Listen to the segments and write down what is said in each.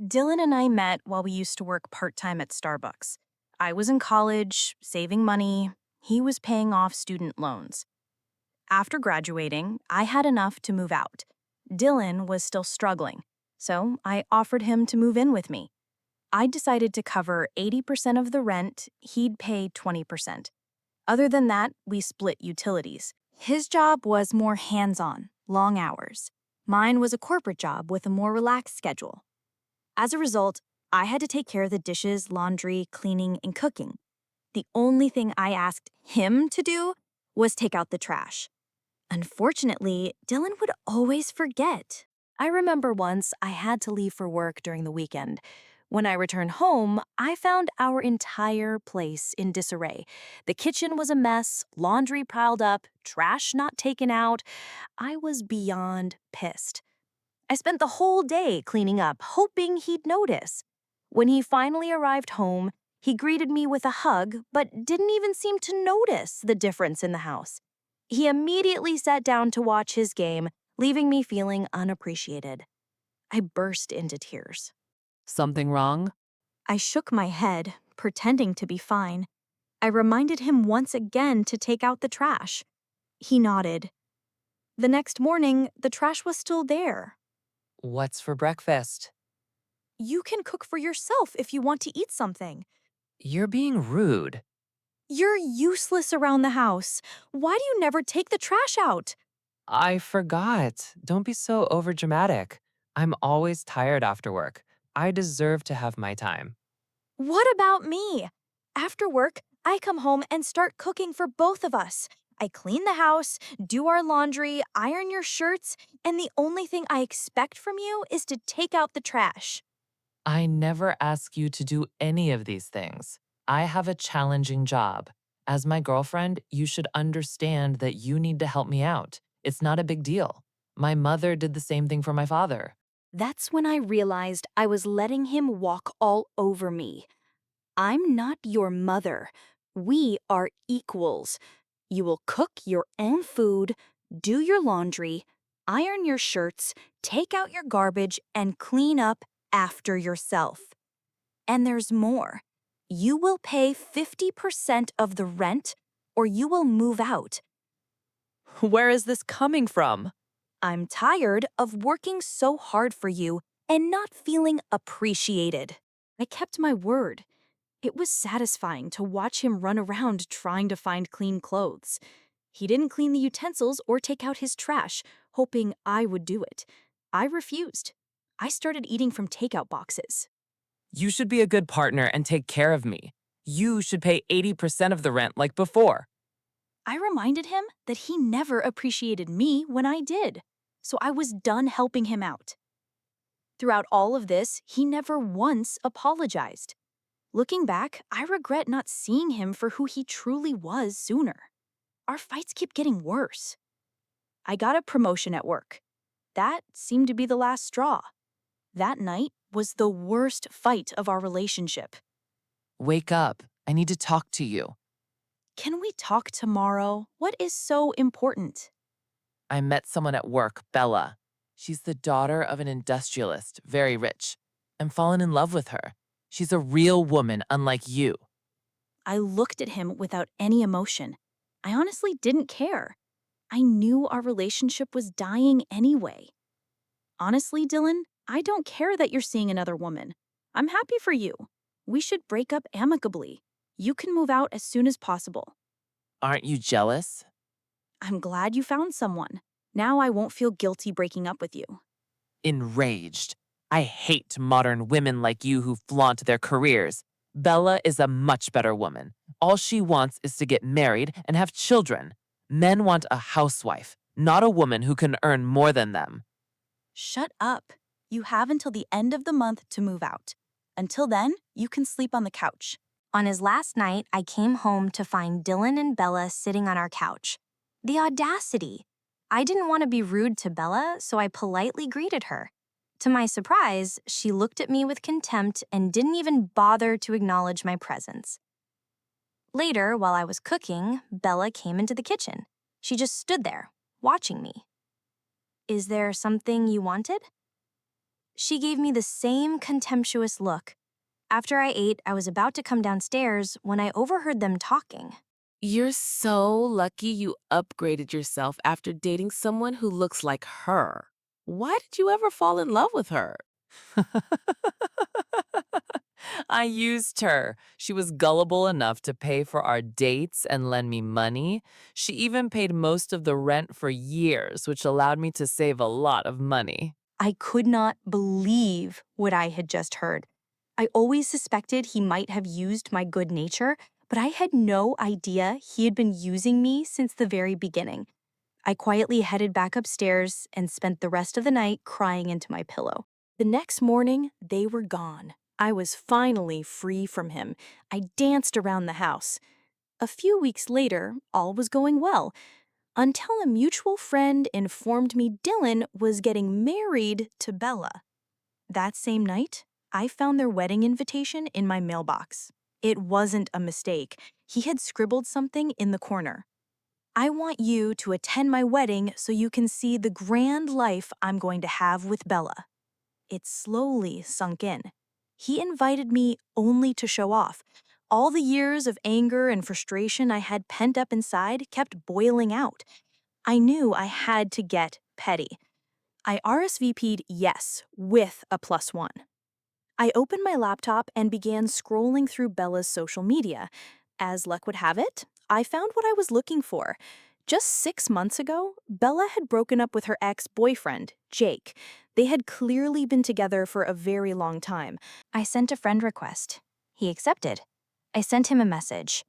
Dylan and I met while we used to work part-time at Starbucks. I was in college, saving money. He was paying off student loans. After graduating, I had enough to move out. Dylan was still struggling, so I offered him to move in with me. I decided to cover 80% of the rent, he'd pay 20%. Other than that, we split utilities. His job was more hands-on, long hours. Mine was a corporate job with a more relaxed schedule. As a result, I had to take care of the dishes, laundry, cleaning, and cooking. The only thing I asked him to do was take out the trash. Unfortunately, Dylan would always forget. I remember once I had to leave for work during the weekend. When I returned home, I found our entire place in disarray. The kitchen was a mess, laundry piled up, trash not taken out. I was beyond pissed. I spent the whole day cleaning up, hoping he'd notice. When he finally arrived home, he greeted me with a hug, but didn't even seem to notice the difference in the house. He immediately sat down to watch his game, leaving me feeling unappreciated. I burst into tears. Something wrong? I shook my head, pretending to be fine. I reminded him once again to take out the trash. He nodded. The next morning, the trash was still there. What's for breakfast? You can cook for yourself if you want to eat something. You're being rude. You're useless around the house. Why do you never take the trash out? I forgot. Don't be so overdramatic. I'm always tired after work. I deserve to have my time. What about me? After work, I come home and start cooking for both of us. I clean the house, do our laundry, iron your shirts, and the only thing I expect from you is to take out the trash. I never ask you to do any of these things. I have a challenging job. As my girlfriend, you should understand that you need to help me out. It's not a big deal. My mother did the same thing for my father. That's when I realized I was letting him walk all over me. I'm not your mother. We are equals. You will cook your own food, do your laundry, iron your shirts, take out your garbage, and clean up after yourself. And there's more. You will pay 50% of the rent, or you will move out. Where is this coming from? I'm tired of working so hard for you and not feeling appreciated. I kept my word. It was satisfying to watch him run around trying to find clean clothes. He didn't clean the utensils or take out his trash, hoping I would do it. I refused. I started eating from takeout boxes. You should be a good partner and take care of me. You should pay 80% of the rent like before. I reminded him that he never appreciated me when I did, so I was done helping him out. Throughout all of this, he never once apologized. Looking back, I regret not seeing him for who he truly was sooner. Our fights keep getting worse. I got a promotion at work. That seemed to be the last straw. That night was the worst fight of our relationship. Wake up. I need to talk to you. Can we talk tomorrow? What is so important? I met someone at work, Bella. She's the daughter of an industrialist, very rich. I'm fallen in love with her. She's a real woman, unlike you. I looked at him without any emotion. I honestly didn't care. I knew our relationship was dying anyway. Honestly, Dylan, I don't care that you're seeing another woman. I'm happy for you. We should break up amicably. You can move out as soon as possible. Aren't you jealous? I'm glad you found someone. Now I won't feel guilty breaking up with you. Enraged. I hate modern women like you who flaunt their careers. Bella is a much better woman. All she wants is to get married and have children. Men want a housewife, not a woman who can earn more than them. Shut up. You have until the end of the month to move out. Until then, you can sleep on the couch. On his last night, I came home to find Dylan and Bella sitting on our couch. The audacity! I didn't want to be rude to Bella, so I politely greeted her. To my surprise, she looked at me with contempt and didn't even bother to acknowledge my presence. Later, while I was cooking, Bella came into the kitchen. She just stood there, watching me. Is there something you wanted? She gave me the same contemptuous look. After I ate, I was about to come downstairs when I overheard them talking. You're so lucky you upgraded yourself after dating someone who looks like her. Why did you ever fall in love with her? I used her. She was gullible enough to pay for our dates and lend me money. She even paid most of the rent for years, which allowed me to save a lot of money. I could not believe what I had just heard. I always suspected he might have used my good nature, but I had no idea he had been using me since the very beginning. I quietly headed back upstairs and spent the rest of the night crying into my pillow. The next morning, they were gone. I was finally free from him. I danced around the house. A few weeks later, all was going well, until a mutual friend informed me Dylan was getting married to Bella. That same night, I found their wedding invitation in my mailbox. It wasn't a mistake. He had scribbled something in the corner. I want you to attend my wedding so you can see the grand life I'm going to have with Bella. It slowly sunk in. He invited me only to show off. All the years of anger and frustration I had pent up inside kept boiling out. I knew I had to get petty. I RSVP'd yes with a +1. I opened my laptop and began scrolling through Bella's social media. As luck would have it, I found what I was looking for. Just 6 months ago, Bella had broken up with her ex-boyfriend, Jake. They had clearly been together for a very long time. I sent a friend request. He accepted. I sent him a message.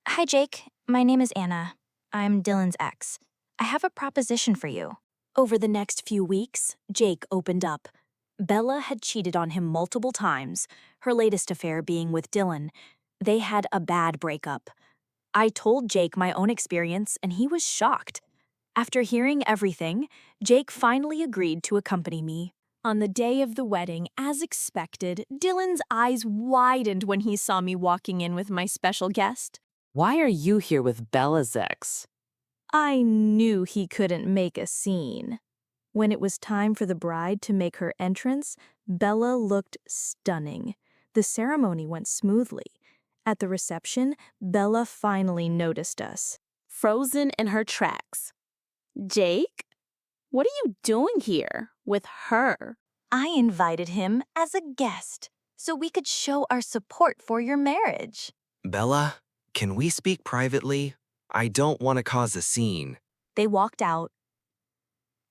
Hi, Jake. My name is Anna. I'm Dylan's ex. I have a proposition for you. Over the next few weeks, Jake opened up. Bella had cheated on him multiple times, her latest affair being with Dylan. They had a bad breakup. I told Jake my own experience, and he was shocked. After hearing everything, Jake finally agreed to accompany me. On the day of the wedding, as expected, Dylan's eyes widened when he saw me walking in with my special guest. Why are you here with Bella's ex? I knew he couldn't make a scene. When it was time for the bride to make her entrance, Bella looked stunning. The ceremony went smoothly. At the reception, Bella finally noticed us. Frozen in her tracks. Jake, what are you doing here with her? I invited him as a guest so we could show our support for your marriage. Bella, can we speak privately? I don't want to cause a scene. They walked out.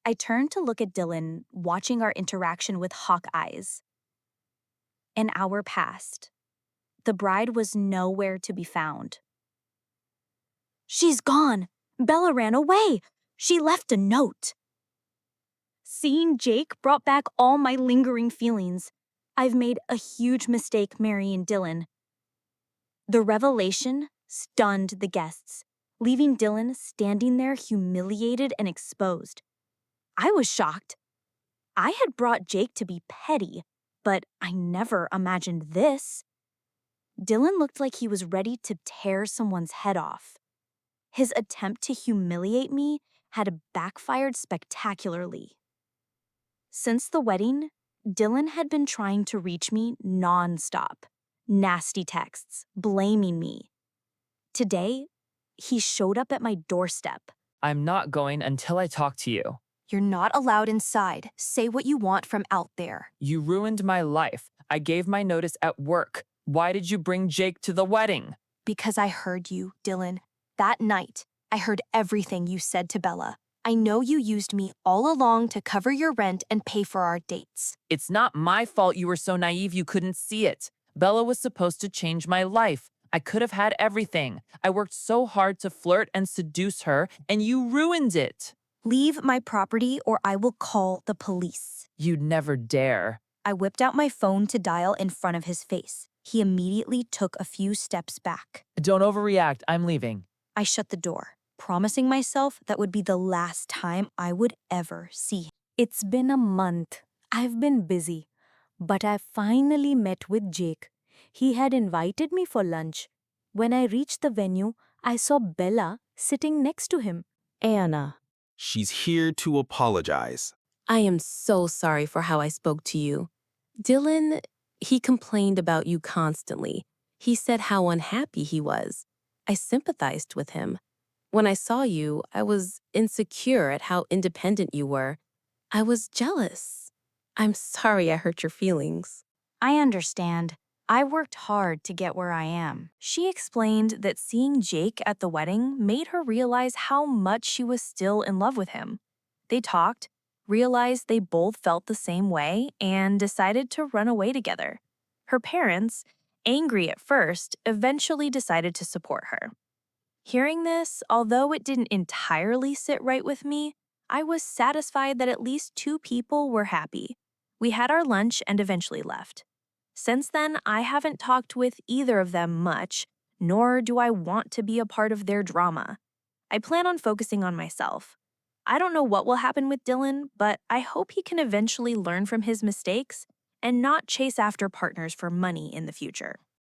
I turned to look at Dylan, watching our interaction with hawk eyes. An hour passed. The bride was nowhere to be found. She's gone. Bella ran away. She left a note. Seeing Jake brought back all my lingering feelings. I've made a huge mistake marrying Dylan. The revelation stunned the guests, leaving Dylan standing there humiliated and exposed. I was shocked. I had brought Jake to be petty, but I never imagined this. Dylan looked like he was ready to tear someone's head off. His attempt to humiliate me had backfired spectacularly. Since the wedding, Dylan had been trying to reach me nonstop. Nasty texts, blaming me. Today, he showed up at my doorstep. I'm not going until I talk to you. You're not allowed inside. Say what you want from out there. You ruined my life. I gave my notice at work. Why did you bring Jake to the wedding? Because I heard you, Dylan. That night, I heard everything you said to Bella. I know you used me all along to cover your rent and pay for our dates. It's not my fault you were so naive you couldn't see it. Bella was supposed to change my life. I could have had everything. I worked so hard to flirt and seduce her, and you ruined it. Leave my property or I will call the police. You'd never dare. I whipped out my phone to dial in front of his face. He immediately took a few steps back. Don't overreact. I'm leaving. I shut the door, promising myself that would be the last time I would ever see him. It's been a month. I've been busy. But I finally met with Jake. He had invited me for lunch. When I reached the venue, I saw Bella sitting next to him. Anna. She's here to apologize. I am so sorry for how I spoke to you. Dylan, he complained about you constantly. He said how unhappy he was. I sympathized with him. When I saw you, I was insecure at how independent you were. I was jealous. I'm sorry I hurt your feelings. I understand. I worked hard to get where I am. She explained that seeing Jake at the wedding made her realize how much she was still in love with him. They talked, realized they both felt the same way, and decided to run away together. Her parents, angry at first, eventually decided to support her. Hearing this, although it didn't entirely sit right with me, I was satisfied that at least two people were happy. We had our lunch and eventually left. Since then, I haven't talked with either of them much, nor do I want to be a part of their drama. I plan on focusing on myself. I don't know what will happen with Dylan, but I hope he can eventually learn from his mistakes and not chase after partners for money in the future.